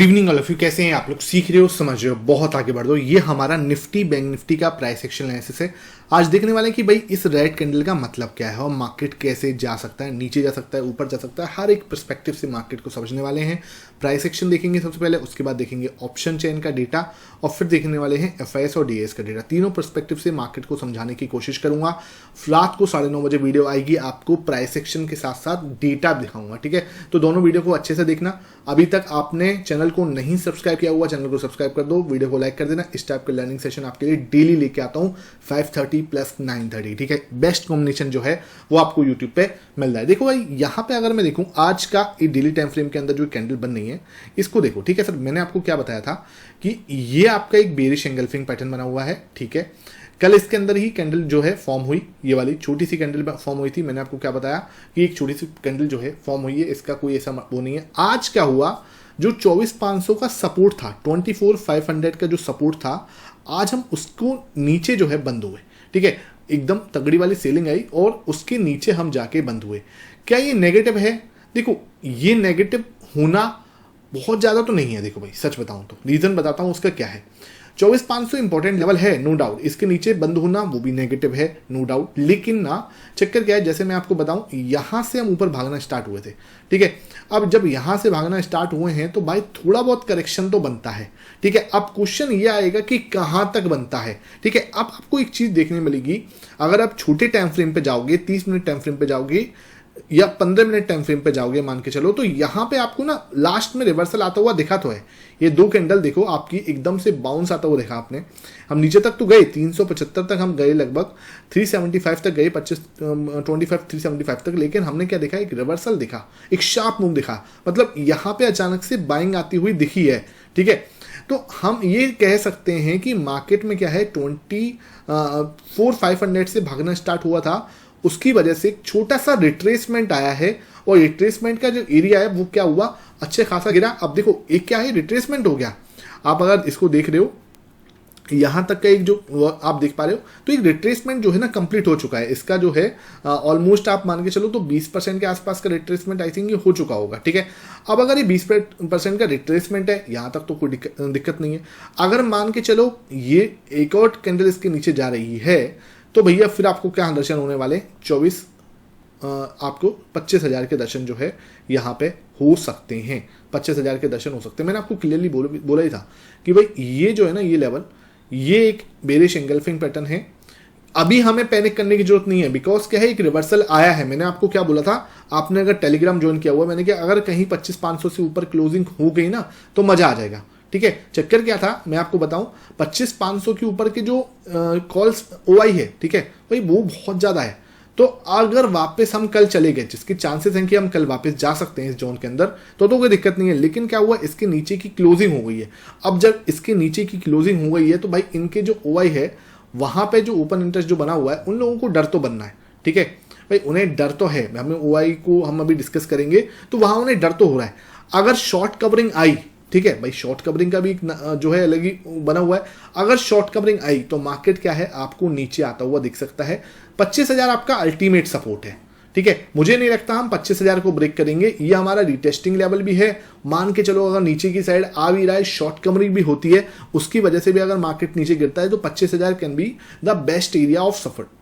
Good evening all of you. कैसे हैं आप लोग? सीख रहे हो, समझ रहे हो, बहुत आगे बढ़ दो। ये हमारा निफ्टी बैंक निफ्टी का प्राइस एक्शन एनालिसिस है। आज देखने वाले हैं कि भाई इस रेड कैंडल का मतलब क्या है और मार्केट कैसे जा सकता है, नीचे जा सकता है, ऊपर जा सकता है। हर एक पर्सपेक्टिव से मार्केट को समझने वाले हैं। प्राइस एक्शन देखेंगे सबसे पहले, उसके बाद देखेंगे ऑप्शन चेन का डेटा और फिर देखने वाले हैं एफआईएस और डीएस का डेटा। तीनों पर्सपेक्टिव से मार्केट को समझाने की कोशिश करूंगा। रात को 9:30 बजे वीडियो आएगी, आपको प्राइस एक्शन के साथ साथ डेटा दिखाऊंगा। ठीक है, तो दोनों वीडियो को अच्छे से देखना। अभी तक आपने चैनल को नहीं सब्सक्राइब किया हुआ, चैनल को सब्सक्राइब कर दो, वीडियो को लाइक कर देना। इस टाइप के लर्निंग सेशन आपके लिए डेली लेके आता हूँ 5:30 प्लस 9:30। ठीक है, बेस्ट कॉम्बिनेशन जो है वो आपको यूट्यूब पे मिल रहा है। देखो भाई, यहाँ पे अगर मैं देखूँ आज का डेली टाइम फ्रेम के अंदर जो कैंडल बन रही है इसको देखो। ठीक है सर, मैंने आपको क्या बताया था कि ये आपका एक बेरिश एंगल्फिंग पैटर्न बना हुआ है। ठीक है, कल इसके अंदर ही कैंडल जो है फॉर्म हुई, ये वाली छोटी सी कैंडल फॉर्म हुई थी। मैंने आपको क्या बताया कि एक छोटी सी कैंडल जो है फॉर्म हुई है, इसका कोई ऐसा वो नहीं है। आज क्या हुआ, जो 24,500 का सपोर्ट था, 24,500 का जो सपोर्ट था, आज हम उसको नीचे जो है बंद हुए। ठीक है, एकदम तगड़ी वाली सेलिंग आई और उसके नीचे हम जाके बंद हुए। क्या ये नेगेटिव है? देखो, ये नेगेटिव होना बहुत ज़्यादा तो नहीं है। देखो भाई, सच बताऊं तो रीज़न बताता हूं उसका क्या है। 24,500 इंपॉर्टेंट लेवल है, नो डाउट। इसके नीचे बंद होना वो भी नेगेटिव है, नो डाउट। लेकिन ना चक्कर क्या है, जैसे मैं आपको बताऊं, यहां से हम ऊपर भागना स्टार्ट हुए थे। ठीक है, अब जब यहां से भागना स्टार्ट हुए हैं तो भाई थोड़ा बहुत करेक्शन तो बनता है। ठीक है, अब क्वेश्चन ये आएगा कि कहां तक बनता है। ठीक है, अब आपको एक चीज देखने मिलेगी, अगर आप छोटे टाइम फ्रेम पे जाओगे, 30 मिनट टाइम फ्रेम पे जाओगे या 15 मिनट टाइम फ्रेम पे जाओगे मान के चलो, तो यहां पे आपको ना लास्ट में रिवर्सल आता हुआ दिखा तो है। ये दो कैंडल देखो आपकी एकदम से बाउंस आता हुआ देखा आपने। हम नीचे तक तो गए, 375 तक हम गए, लगभग 375 तक गए, 25 375 तक। लेकिन हमने क्या देखा, एक रिवर्सल दिखा, एक शार्प मूव दिखा। मतलब यहां पे अचानक से बाइंग आती हुई दिखी है। ठीक है, तो हम ये कह सकते हैं कि मार्केट में क्या है, 24,500 से भागना स्टार्ट हुआ था, उसकी वजह से एक छोटा सा रिट्रेसमेंट आया है और रिट्रेसमेंट का जो एरिया है वो क्या हुआ, अच्छे खासा गिरा। अब देखो एक क्या है, रिट्रेसमेंट हो गया। आप अगर इसको देख रहे हो, यहां तक का एक जो आप देख पा रहे हो, तो एक रिट्रेसमेंट जो है ना कंप्लीट हो चुका है। इसका जो है ऑलमोस्ट आप मान के चलो तो 20% के आसपास का रिट्रेसमेंट आई थिंक ये हो चुका होगा। ठीक है, अब अगर ये 20% का रिट्रेसमेंट है, यहां तक तो कोई दिक्कत नहीं है। अगर मान के चलो ये एक और कैंडल इसके नीचे जा रही है, तो भैया फिर आपको क्या दर्शन होने वाले, आपको 25,000 के दर्शन जो है यहाँ पे हो सकते हैं। 25,000 के दर्शन हो सकते हैं। मैंने आपको क्लियरली बोला ही था कि भाई ये जो है ना, ये लेवल, ये एक बेरिश एंगल्फिंग पैटर्न है। अभी हमें पैनिक करने की जरूरत नहीं है, बिकॉज क्या है, एक रिवर्सल आया है। मैंने आपको क्या बोला था, आपने अगर टेलीग्राम ज्वाइन किया हुआ, मैंने क्या, अगर कहीं 25,500 से ऊपर क्लोजिंग हो गई ना तो मजा आ जाएगा। ठीक है, चक्कर क्या था मैं आपको बताऊं, 25,500 के ऊपर के जो कॉल्स ओआई है, ठीक है भाई, वो बहुत ज्यादा है। तो अगर वापस हम कल चले गए, जिसके चांसेस हैं कि हम कल वापस जा सकते हैं इस जोन के अंदर, तो कोई दिक्कत नहीं है। लेकिन क्या हुआ, इसके नीचे की क्लोजिंग हो गई है। अब जब इसके नीचे की क्लोजिंग हो गई है तो भाई इनके जो ओआई है, वहां पे जो ओपन इंटरेस्ट जो बना हुआ है, उन लोगों को डर तो बनना है। ठीक है भाई, उन्हें डर तो है। हमें ओआई को हम अभी डिस्कस करेंगे, तो वहां उन्हें डर तो हो रहा है। अगर शॉर्ट कवरिंग आई, ठीक है भाई, शॉर्ट कवरिंग का भी जो है अलग ही बना हुआ है। अगर शॉर्ट कवरिंग आई तो मार्केट क्या है, आपको नीचे आता हुआ दिख सकता है। 25,000 आपका अल्टीमेट सपोर्ट है। ठीक है, मुझे नहीं लगता हम 25,000 को ब्रेक करेंगे। ये हमारा रिटेस्टिंग लेवल भी है। मान के चलो अगर नीचे की साइड आ भी रहा है, शॉर्ट कवरिंग भी होती है, उसकी वजह से भी अगर मार्केट नीचे गिरता है तो 25,000 can be the best area of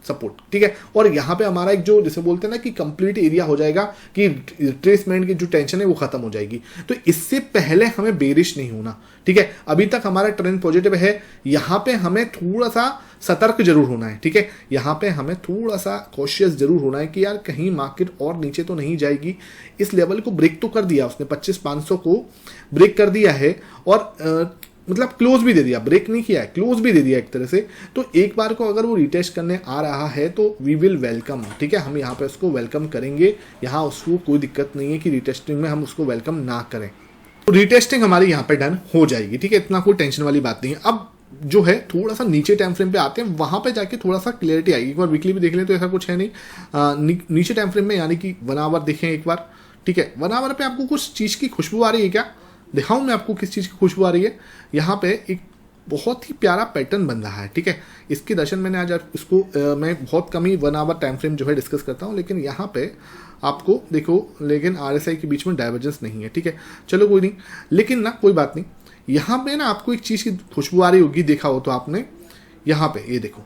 support. ठीक है, और यहाँ पे हमारा एक जो जिसे बोलते हैं ना कि कंप्लीट एरिया हो जाएगा, कि रिट्रेसमेंट की जो टेंशन है वो खत्म हो जाएगी। तो इससे पहले हमें बेरिश नहीं होना। ठीक है, अभी तक हमारा ट्रेंड पॉजिटिव है। यहाँ पे हमें थोड़ा सा सतर्क जरूर होना है। ठीक है, यहाँ पे हमें थोड़ा सा कॉशियस जरूर होना है कि यार कहीं मार्केट और नीचे तो नहीं जाएगी। इस लेवल को ब्रेक तो कर दिया उसने, 25,500 को ब्रेक कर दिया है और मतलब क्लोज भी दे दिया, ब्रेक नहीं किया है, क्लोज भी दे दिया एक तरह से। तो एक बार को अगर वो रिटेस्ट करने आ रहा है तो वी विल वेलकम। ठीक है, हम यहाँ पे उसको वेलकम करेंगे। यहाँ उसको कोई दिक्कत नहीं है कि रिटेस्टिंग में हम उसको वेलकम ना करें। तो रिटेस्टिंग हमारी यहाँ पे डन हो जाएगी। ठीक है, इतना कोई टेंशन वाली बात नहीं है। अब जो है थोड़ा सा नीचे टाइम फ्रेम पे आते हैं, वहां पे जाके थोड़ा सा क्लियरिटी आएगी। एक बार वीकली भी देख लें तो ऐसा कुछ है नहीं। नीचे टाइम फ्रेम में यानी कि 1 आवर देखें एक बार। ठीक है, 1 आवर पे आपको कुछ चीज़ की खुशबू आ रही है क्या? दिखाऊं मैं आपको किस चीज़ की खुशबू आ रही है। यहाँ पे एक बहुत ही प्यारा पैटर्न बन रहा है। ठीक है, इसके दर्शन मैंने आज इसको मैं बहुत कम ही 1 आवर टाइम फ्रेम जो है डिस्कस करता हूँ, लेकिन यहाँ पे आपको देखो, लेकिन RSI के बीच में डाइवर्जेंस नहीं है, ठीक है, चलो कोई नहीं, लेकिन ना कोई बात नहीं, यहाँ पे ना आपको एक चीज़ की खुशबू आ रही होगी, देखा हो तो आपने, यहाँ पे ये देखो,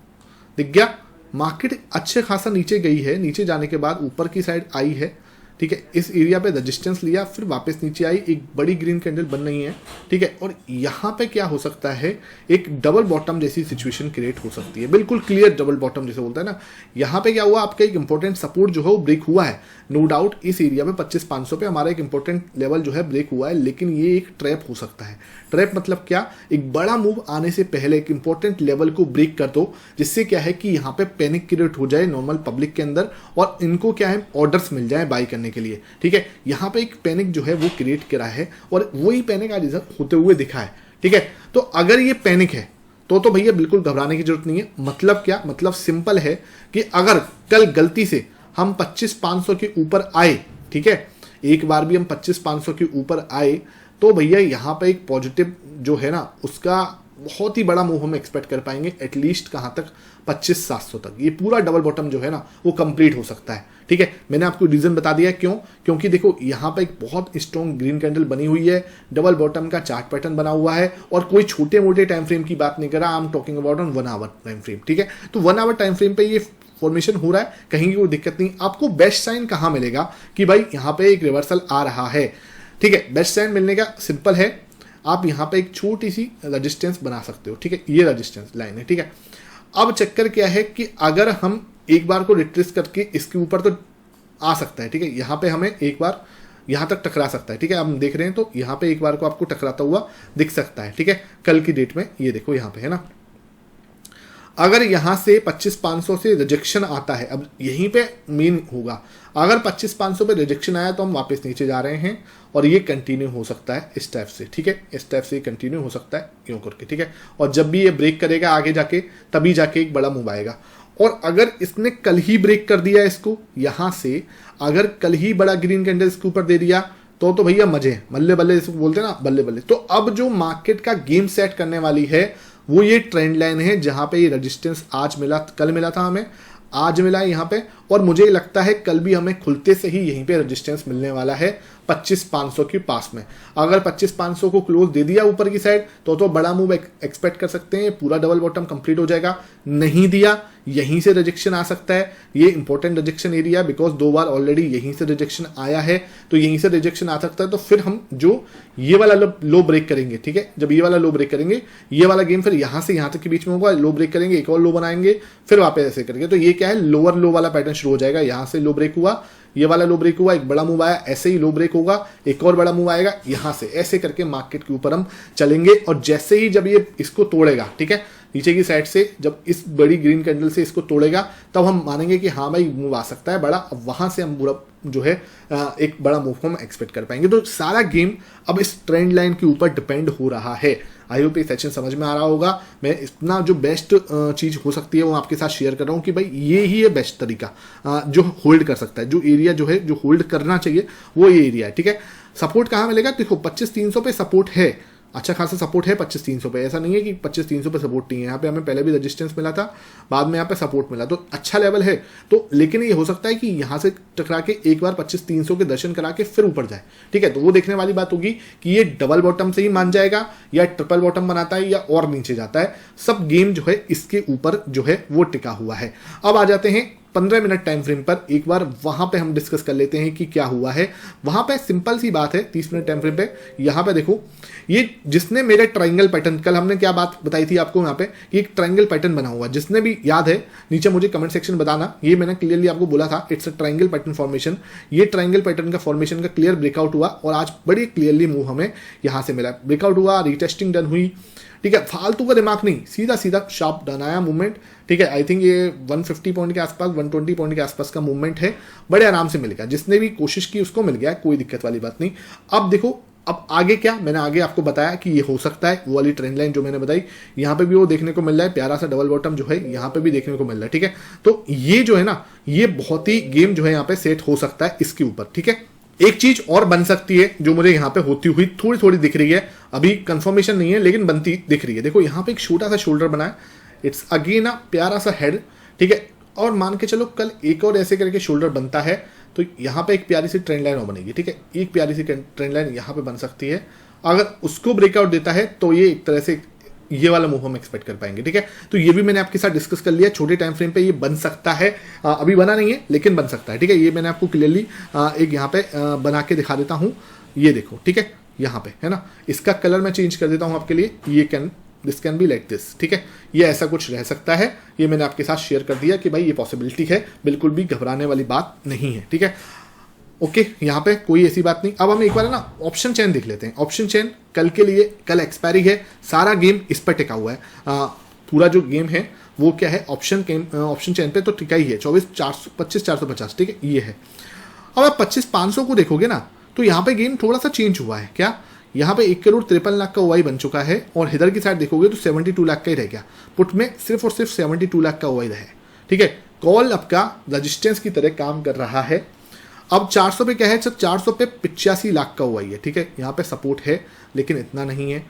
दिख गया, मार्केट अच्छे खासा नीचे गई है, नीचे जाने के बाद ऊपर की साइड आई है, ठीक है, इस एरिया पे रजिस्टेंस लिया, फिर वापस नीचे आई, एक बड़ी ग्रीन कैंडल बन रही है, ठीक है, और यहाँ पे क्या हो सकता है, एक डबल बॉटम जैसी सिचुएशन क्रिएट हो सकती है, बिल्कुल क्लियर डबल बॉटम जैसे बोलता है ना। यहाँ पे क्या हुआ, आपका एक इंपॉर्टेंट सपोर्ट जो है वो ब्रेक हुआ है, नो डाउट इस एरिया पे 25,500 पे हमारा एक इंपॉर्टेंट लेवल जो है ब्रेक हुआ है, लेकिन ये एक ट्रैप हो सकता है। ट्रैप मतलब क्या, एक बड़ा मूव आने से पहले एक इंपॉर्टेंट लेवल को ब्रेक कर दो, जिससे क्या है कि यहाँ पे पैनिक क्रिएट हो जाए नॉर्मल पब्लिक के अंदर, और इनको क्या है ऑर्डर्स मिल जाए बाई करने के लिए, ठीक है। यहाँ पे एक पैनिक जो है वो क्रिएट करा है, और वही पैनिक आज होते हुए दिखा है, ठीक है। तो अगर ये पैनिक है तो भैया बिल्कुल घबराने की जरूरत नहीं है। मतलब क्या, मतलब सिंपल है कि अगर कल गलती से हम 25,500 के ऊपर आए, ठीक है, एक बार भी हम 25,500 के ऊपर आए, तो भैया यहाँ पे एक पॉजिटिव जो है ना उसका बहुत ही बड़ा मूव हम एक्सपेक्ट कर पाएंगे, एटलीस्ट कहाँ तक, 25,700 तक। ये पूरा डबल बॉटम जो है ना वो कंप्लीट हो सकता है, ठीक है। मैंने आपको रीजन बता दिया क्यों, क्योंकि देखो यहाँ पे एक बहुत स्ट्रॉन्ग ग्रीन कैंडल बनी हुई है, डबल बॉटम का चार्ट पैटर्न बना हुआ है, और कोई छोटे मोटे टाइम फ्रेम की बात नहीं कर रहा, I am talking about on 1 hour time frame, ठीक है। तो 1 आवर टाइम फ्रेम पे ये फॉर्मेशन हो रहा है, कहीं की कोई दिक्कत नहीं। आपको बेस्ट साइन कहाँ मिलेगा कि भाई यहाँ पे एक रिवर्सल आ रहा है, ठीक है। बेस्ट साइन मिलने का सिंपल है, आप यहाँ पे एक छोटी सी रजिस्टेंस बना सकते हो, ठीक है, ये रजिस्टेंस लाइन है, ठीक है। अब चक्कर क्या है कि अगर हम एक बार को रिट्रेस करके इसके ऊपर तो आ सकता है, ठीक है, यहाँ पे हमें एक बार यहाँ तक टकरा सकता है, ठीक है, हम देख रहे हैं तो यहाँ पे एक बार को आपको टकराता हुआ दिख सकता है, ठीक है, कल की डेट में ये देखो यहाँ पे है ना। अगर यहाँ से 25,500 से रिजेक्शन आता है, अब यहीं पे मेन होगा, अगर 25,500 पे रिजेक्शन आया तो हम वापस नीचे जा रहे हैं, और ये कंटिन्यू हो सकता है इस टाइप से, ठीक है, इस टाइप से कंटिन्यू हो सकता है यूं करके, ठीक है। और जब भी ये ब्रेक करेगा आगे जाके, तभी जाके एक बड़ा मूव आएगा। और अगर इसने कल ही ब्रेक कर दिया इसको यहाँ से, अगर कल ही बड़ा ग्रीन कैंडल इसके ऊपर दे दिया तो भैया मजे, बल्ले बल्ले इसको बोलते हैं ना, बल्ले बल्ले। तो अब जो मार्केट का गेम सेट करने वाली है वो ये ट्रेंड लाइन है, जहां पे ये रेजिस्टेंस आज मिला, कल मिला था हमें, आज मिला है यहाँ पे, और मुझे लगता है कल भी हमें खुलते से ही यहीं पे रेजिस्टेंस मिलने वाला है 25,500 के पास में। अगर 25,500 को क्लोज दे दिया ऊपर की साइड तो बड़ा मूव एक्सपेक्ट कर सकते हैं, पूरा डबल बॉटम कंप्लीट हो जाएगा। नहीं दिया, यहीं से रिजेक्शन आ सकता है, ये important rejection area, because 2 bar already यहीं से रिजेक्शन आया है, तो यहीं से रिजेक्शन आ सकता है। तो फिर हम जो ये वाला लो ब्रेक करेंगे, ठीक है, जब ये वाला लो ब्रेक करेंगे, ये वाला गेम फिर यहाँ से यहाँ तक के बीच में होगा, लो ब्रेक करेंगे, एक और लो बनाएंगे, फिर वापस ऐसे करेंगे। तो ये क्या है, लोअर लो वाला पैटर्न शुरू हो जाएगा, यहाँ से लो ब्रेक हुआ, ये वाला लो ब्रेक हुआ, एक बड़ा मूव आया, ऐसे ही लो ब्रेक होगा, एक और बड़ा मूव आएगा, यहां से ऐसे करके मार्केट के ऊपर हम चलेंगे। और जैसे ही जब ये इसको तोड़ेगा, ठीक है, नीचे की साइड से जब इस बड़ी ग्रीन कैंडल से इसको तोड़ेगा, तब हम मानेंगे कि हाँ भाई मूव आ सकता है बड़ा। अब वहां से हम पूरा जो है एक बड़ा मूव हम एक्सपेक्ट कर पाएंगे। तो सारा गेम अब इस ट्रेंड लाइन के ऊपर डिपेंड हो रहा है। आई होप ये सेशन समझ में आ रहा होगा। मैं इतना जो बेस्ट चीज़ हो सकती है वो आपके साथ शेयर कर रहा हूँ कि भाई ये ही है बेस्ट तरीका जो होल्ड कर सकता है, जो एरिया जो है जो होल्ड करना चाहिए वो ये एरिया है, ठीक है। सपोर्ट कहाँ मिलेगा, देखो 25,300 पे सपोर्ट है, अच्छा खासा सपोर्ट है 25,300 पे, ऐसा नहीं है कि 25,300 पे सपोर्ट नहीं है। यहाँ पे हमें पहले भी रेजिस्टेंस मिला था, बाद में यहाँ पे सपोर्ट मिला, तो अच्छा लेवल है। तो लेकिन ये हो सकता है कि यहाँ से टकरा के एक बार 25,300 के दर्शन करा के फिर ऊपर जाए, ठीक है। तो वो देखने वाली बात होगी कि ये डबल बॉटम से ही मान जाएगा या ट्रिपल बॉटम बनाता है या और नीचे जाता है। सब गेम जो है इसके ऊपर जो है वो टिका हुआ है। अब आ जाते हैं 15 मिनट टाइम फ्रेम पर, एक बार वहां पे हम डिस्कस कर लेते हैं कि क्या हुआ है। वहां पे सिंपल सी बात है, 30 मिनट टाइम फ्रेम पे यहां पे देखो, ये जिसने मेरे ट्रायंगल पैटर्न, कल हमने क्या बात बताई थी आपको यहाँ पे कि एक ट्रायंगल पैटर्न बना हुआ, जिसने भी याद है नीचे मुझे कमेंट सेक्शन बताना। ये मैंने क्लियरली आपको बोला था, it's a triangle pattern formation. ये ट्रायंगल पैटर्न का फॉर्मेशन का क्लियर ब्रेकआउट हुआ और आज बड़ी क्लियरली मूव हमें यहाँ से मिला। ब्रेकआउट हुआ, रीटेस्टिंग डन हुई, ठीक है, फालतू का दिमाग नहीं, सीधा सीधा शार्प डन आया मूवमेंट, ठीक है। आई थिंक ये 150 पॉइंट के आसपास, 120 पॉइंट के आसपास का मूवमेंट है, बड़े आराम से मिल गया। जिसने भी कोशिश की उसको मिल गया, कोई दिक्कत वाली बात नहीं। अब देखो अब आगे क्या, मैंने आगे आपको बताया कि ये हो सकता है वो वाली ट्रेंड लाइन जो मैंने बताई, यहाँ पे भी वो देखने को मिल रहा है, प्यारा सा डबल बॉटम जो है यहाँ पे भी देखने को मिल रहा है, ठीक है। तो ये जो है ना, ये बहुत ही गेम जो है यहाँ पे सेट हो सकता है इसके ऊपर, ठीक है। एक चीज और बन सकती है जो मुझे यहाँ पे होती हुई थोड़ी थोड़ी दिख रही है, अभी कंफर्मेशन नहीं है लेकिन बनती दिख रही है। देखो यहाँ पे एक छोटा सा शोल्डर बना है, इट्स अगेन अ प्यारा सा हेड, ठीक है। और मान के चलो कल एक और ऐसे करके शोल्डर बनता है तो यहाँ पे एक प्यारी सी ट्रेंड लाइन और बनेगी, ठीक है। एक प्यारी सी ट्रेंड लाइन यहाँ पे बन सकती है। अगर उसको ब्रेकआउट देता है तो ये एक तरह से ये वाला मूव हम एक्सपेक्ट कर पाएंगे, ठीक है। तो ये भी मैंने आपके साथ डिस्कस कर लिया, छोटे टाइम फ्रेम पे ये बन सकता है, अभी बना नहीं है लेकिन बन सकता है, ठीक है। ये मैंने आपको क्लियरली एक यहाँ पे बना के दिखा देता हूँ, ये देखो, ठीक है, यहाँ पे है ना। इसका कलर मैं चेंज कर देता हूँ आपके लिए, this can be like this, ठीक है। ये ऐसा कुछ रह सकता है, ये मैंने आपके साथ शेयर कर दिया कि भाई ये पॉसिबिलिटी है, बिल्कुल भी घबराने वाली बात नहीं है, ठीक है। ओके, यहाँ पे कोई ऐसी बात नहीं। अब हम एक बार ना ऑप्शन चेन देख लेते हैं। ऑप्शन चेन कल के लिए, कल एक्सपायरी है, सारा गेम इस पर टिका हुआ है। पूरा जो गेम है वो क्या है, ऑप्शन चेन पे तो टिका ही है, 25,450, ठीक है, ये है। अब आप 25,500 को देखोगे ना तो यहाँ पे गेम थोड़ा सा चेंज हुआ है। क्या, यहाँ पे 1,53,00,000 का ओवाई बन चुका है और इधर की साइड देखोगे तो 72 लाख का ही रह गया। पुट में सिर्फ और सिर्फ 72 लाख का ओवाई है, ठीक है। कॉल आपका रजिस्टेंस की तरह काम कर रहा है। अब 400 पे क्या है, सर 400 पे 85 लाख का ओवाई है, ठीक है। यहाँ पे सपोर्ट है लेकिन इतना नहीं है।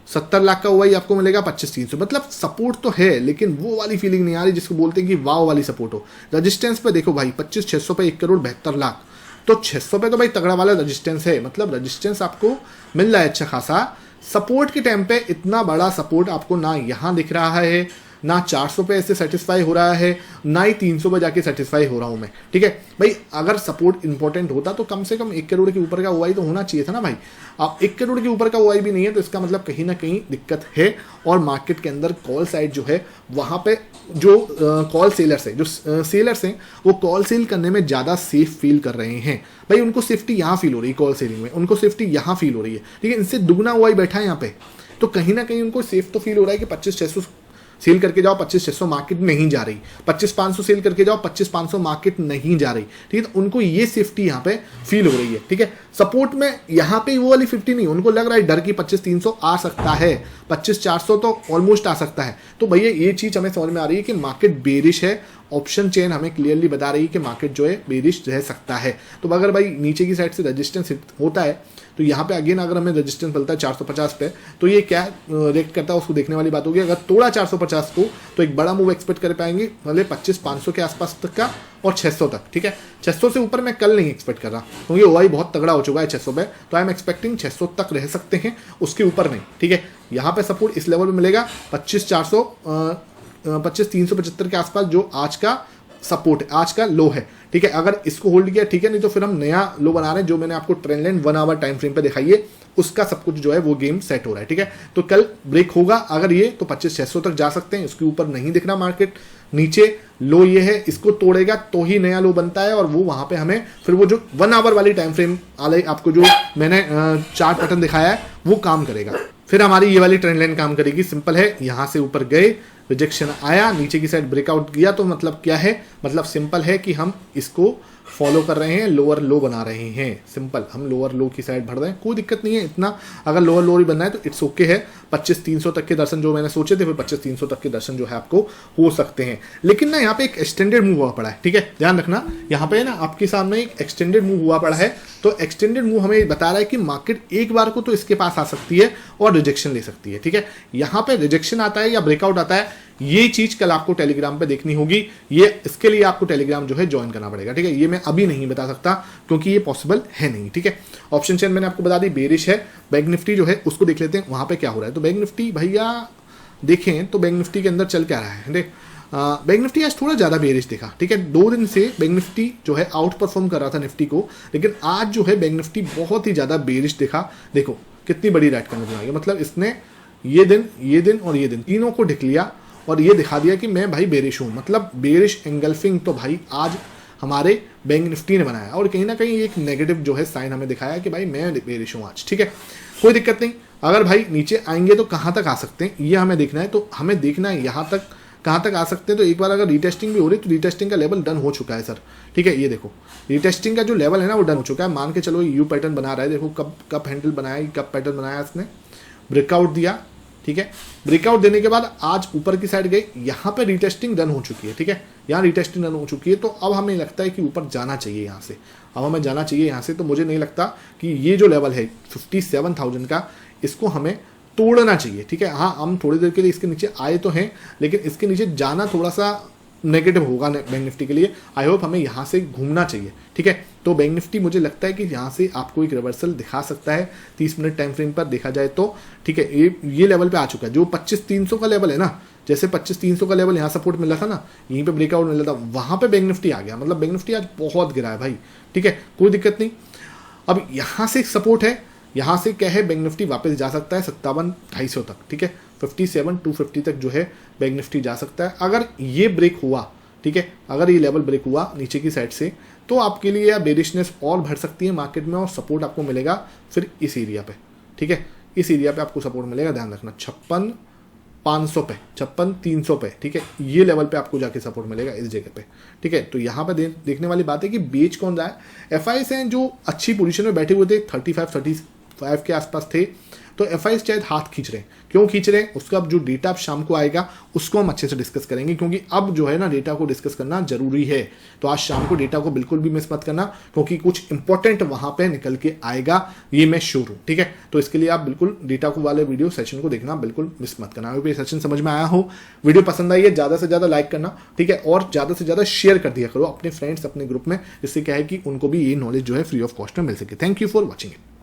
70 लाख का ओवाई आपको मिलेगा 25,300, मतलब सपोर्ट तो है लेकिन वो वाली फीलिंग नहीं आ रही जिसको बोलते हैं कि वाव वाली सपोर्ट हो। रजिस्टेंस पे देखो भाई 25,600 पे 1,72,00,000, तो 600 पे तो भाई तगड़ा वाला रजिस्टेंस है, मतलब रजिस्टेंस आपको मिल रहा है अच्छा खासा। सपोर्ट के टाइम पे इतना बड़ा सपोर्ट आपको ना यहाँ दिख रहा है, ना 400 पे ऐसे सेटिस्फाई हो रहा है, ना ही 300 पे जाके सेटिस्फाई हो रहा हूँ मैं, ठीक है भाई। अगर सपोर्ट इंपॉर्टेंट होता तो कम से कम 1 करोड़ के ऊपर का ओआई तो होना चाहिए था ना भाई। अब 1 करोड़ के ऊपर का ओआई भी नहीं है तो इसका मतलब कहीं ना कहीं दिक्कत है। और मार्केट के अंदर कॉल साइड जो है वहाँ पे जो कॉल सेलर्स हैं, जो सेलर्स हैं, वो कॉल सेल करने में ज़्यादा सेफ फील कर रहे हैं भाई। उनको सेफ्टी यहाँ फील हो रही है, कॉल सेलिंग में उनको सेफ्टी यहाँ फील हो रही है, ठीक है। इनसे दुगना ओआई बैठा है यहाँ पे, तो कहीं ना कहीं उनको सेफ तो फील हो रहा है कि 25,600 सेल करके जाओ, 25,600 मार्केट नहीं जा रही, 25,500 सेल करके जाओ, 25,500 मार्केट नहीं जा रही, ठीक है। तो उनको ये सेफ्टी यहाँ पे फील हो रही है, ठीक है। सपोर्ट में यहाँ पे वो वाली 50 नहीं, उनको लग रहा है डर की 25,300 आ सकता है, 25,400 तो ऑलमोस्ट आ सकता है। तो भैया ये चीज हमें समझ में आ रही है कि मार्केट बेरिश है। ऑप्शन चेन हमें क्लियरली बता रही है कि मार्केट जो है बेरिश रह सकता है। तो अगर भाई नीचे की साइड से रेजिस्टेंस होता है तो यहाँ पे अगेन अगर हमें रेजिस्टेंस मिलता है 450 पे, तो ये क्या रिएक्ट करता है उसको देखने वाली बात होगी। अगर तोड़ा 450 को तो एक बड़ा मूव एक्सपेक्ट कर पाएंगे, मतलब 25,500 के आसपास तक का और 600 तक, ठीक है। 600 से ऊपर मैं कल नहीं एक्सपेक्ट कर रहा क्योंकि ओआई बहुत तगड़ा हो चुका है 600 पे, तो आई एम एक्सपेक्टिंग 600 तक रह सकते हैं, उसके ऊपर नहीं, ठीक है। यहाँ पे सपोर्ट इस लेवल पे मिलेगा 25,375 के आसपास, जो आज का सपोर्ट है, आज का लो है, ठीक है। अगर इसको होल्ड किया ठीक है, नहीं तो फिर हम नया लो बना रहे हैं जो मैंने आपको trend line 1 hour time frame पे दिखाई है, उसका सब कुछ जो है वो गेम सेट हो रहा है, ठीक है। तो कल ब्रेक होगा अगर ये तो 25,600 तक जा सकते हैं, उसके ऊपर नहीं दिख रहा मार्केट। नीचे लो ये है, इसको तोड़ेगा तो ही नया लो बनता है और वो वहां पे हमें फिर वो जो 1 आवर वाली टाइम फ्रेम वाले आपको जो मैंने चार्ट पैटर्न दिखाया है वो काम करेगा। फिर हमारी ये वाली ट्रेंड लाइन काम करेगी। सिंपल है, यहां से ऊपर गए, रिजेक्शन आया, नीचे की साइड ब्रेकआउट किया, तो मतलब क्या है, मतलब सिंपल है कि हम इसको फॉलो कर रहे हैं, लोअर लो बना रहे हैं। सिंपल, हम लोअर लो की साइड बढ़ रहे हैं, कोई दिक्कत नहीं है इतना। अगर लोअर लो ही बनना है तो इट्स ओके है। 25,300 तक के दर्शन जो मैंने सोचे थे, फिर 25,300 तक के दर्शन जो है आपको हो सकते हैं। लेकिन ना यहाँ पे एक एक्सटेंडेड मूव हुआ पड़ा है, ठीक है, ध्यान रखना। यहाँ पे ना आपके सामने एक एक्सटेंडेड मूव हुआ पड़ा है, तो एक्सटेंडेड मूव हमें बता रहा है कि मार्केट एक बार को तो इसके पास आ सकती है और रिजेक्शन ले सकती है, ठीक है। यहाँ पे रिजेक्शन आता है या ब्रेकआउट आता है, ये चीज कल आपको टेलीग्राम पे देखनी होगी। ये इसके लिए आपको टेलीग्राम जो है ज्वाइन करना पड़ेगा, ठीक है। ये मैं अभी नहीं बता सकता क्योंकि ये पॉसिबल है नहीं, ठीक है। ऑप्शन चेन मैंने आपको बता दी बेरिश है। बैंक निफ्टी जो है उसको देख लेते हैं वहां पे क्या हो रहा है। तो बैंक निफ्टी भैया देखें तो बैंक निफ्टी के अंदर चल क्या रहा है, देख बैंक निफ्टी आज थोड़ा ज्यादा बेरिश दिखा, ठीक है। 2 दिन से बैंक निफ्टी जो है आउट परफॉर्म कर रहा था निफ्टी को, लेकिन आज जो है बैंक निफ्टी बहुत ही ज्यादा बेरिश दिखा। देखो कितनी बड़ी राइट करने बनाई, मतलब इसने ये दिन और ये दिन तीनों को ढक लिया और ये दिखा दिया कि मैं भाई बेरिश हूं, मतलब बेरिश एंगल्फिंग तो भाई आज हमारे बैंक निफ्टी ने बनाया और कहीं ना कहीं एक नेगेटिव जो है साइन हमें दिखाया कि भाई मैं बेरिश हूं आज, ठीक है। कोई दिक्कत नहीं, अगर भाई नीचे आएंगे तो कहां तक आ सकते हैं ये हमें देखना है। तो हमें देखना है यहां तक कहां तक आ सकते हैं। तो एक बार अगर रीटेस्टिंग भी हो रही है तो रीटेस्टिंग का लेवल डन हो चुका है सर, ठीक है। ये देखो रीटेस्टिंग का जो लेवल है ना वो डन हो चुका है। मान के चलो यू पैटर्न बना रहा है, देखो कब हैंडल बनाया, कब पैटर्न बनाया इसने, ब्रेकआउट दिया, ठीक है। ब्रेकआउट देने के बाद आज ऊपर की साइड गई, यहाँ पे रीटेस्टिंग डन हो चुकी है, ठीक है। यहाँ रीटेस्टिंग डन हो चुकी है, तो अब हमें लगता है कि ऊपर जाना चाहिए यहाँ से, अब हमें जाना चाहिए यहाँ से। तो मुझे नहीं लगता कि ये जो लेवल है 57,000 का, इसको हमें तोड़ना चाहिए, ठीक है। हाँ हम थोड़ी देर के लिए इसके नीचे आए तो हैं, लेकिन इसके नीचे जाना थोड़ा सा नेगेटिव होगा बैंक निफ्टी के लिए। आई होप हमें यहाँ से घूमना चाहिए, ठीक है। तो बैंक निफ्टी मुझे लगता है कि यहाँ से आपको एक रिवर्सल दिखा सकता है 30 मिनट टाइम फ्रेम पर देखा जाए तो, ठीक है। ये लेवल पे आ चुका है जो 25,300 का लेवल है ना, जैसे 25,300 का लेवल यहाँ सपोर्ट मिला था ना, यहीं पे ब्रेकआउट मिला था, वहाँ पे बैंक निफ्टी आ गया। मतलब बैंक निफ्टी आज बहुत गिरा है भाई, ठीक है, कोई दिक्कत नहीं। अब यहाँ से एक सपोर्ट है, यहाँ से क्या है बैंक निफ्टी वापस जा सकता है 57,250 तक, ठीक है। 57,250 तक जो है बैंक निफ्टी जा सकता है अगर ये ब्रेक हुआ, ठीक है। अगर ये लेवल ब्रेक हुआ नीचे की साइड से तो आपके लिए या बेरिशनेस और बढ़ सकती है मार्केट में और सपोर्ट आपको मिलेगा फिर इस एरिया पे, ठीक है। इस एरिया पे आपको सपोर्ट मिलेगा, ध्यान रखना 56,500 पे, 56,300 पे, ठीक है। ये लेवल पे आपको जाके सपोर्ट मिलेगा इस जगह पे, ठीक है। तो यहाँ पे देखने वाली बात है कि बेच कौन रहा है। एफआईएस हैं जो अच्छी पोजीशन में बैठे हुए थे, 35 के आसपास थे, तो एफआईएस शायद हाथ खींच रहे हैं। क्यों खींच रहे हैं उसका जो डेटा अब शाम को आएगा उसको हम अच्छे से डिस्कस करेंगे, क्योंकि अब जो है ना डेटा को डिस्कस करना जरूरी है। तो आज शाम को डेटा को बिल्कुल भी मिस मत करना, क्योंकि कुछ इंपॉर्टेंट वहां पे निकल के आएगा, ये मैं श्योर हूं, ठीक है। तो इसके लिए आप बिल्कुल डेटा को वाले वीडियो सेशन को देखना बिल्कुल मिस मत करना। ये सेशन समझ में आया हो, वीडियो पसंद आई है, ज्यादा से ज्यादा लाइक करना, ठीक है, और ज्यादा से ज्यादा शेयर कर दिया करो अपने फ्रेंड्स अपने ग्रुप में, इससे क्या है कि उनको भी ये नॉलेज जो है फ्री ऑफ कॉस्ट में मिल सके। Thank you for watching it.